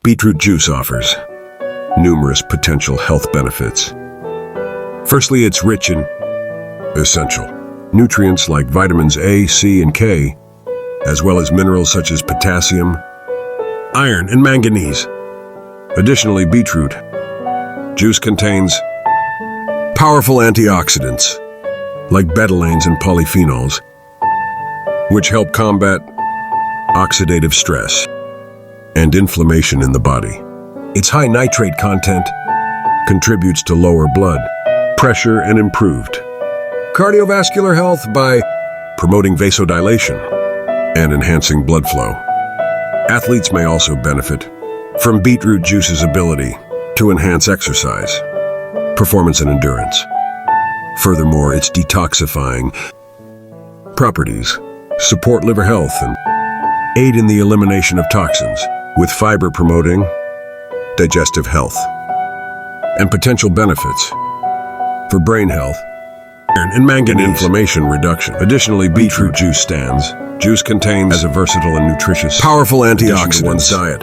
Beetroot juice offers numerous potential health benefits. Firstly, it's rich in essential nutrients like vitamins A, C, and K, as well as minerals such as potassium, iron, and manganese. Additionally, beetroot juice contains powerful antioxidants like betalains and polyphenols, which help combat oxidative stress and inflammation in the body. Its high nitrate content contributes to lower blood pressure and improved cardiovascular health by promoting vasodilation and enhancing blood flow. Athletes may also benefit from beetroot juice's ability to enhance exercise, performance, and endurance. Furthermore, its detoxifying properties support liver health and aid in the elimination of toxins, with fiber promoting digestive health and potential benefits for brain health and manganese inflammation reduction. Additionally, beetroot juice contains as a versatile and nutritious, powerful antioxidant diet.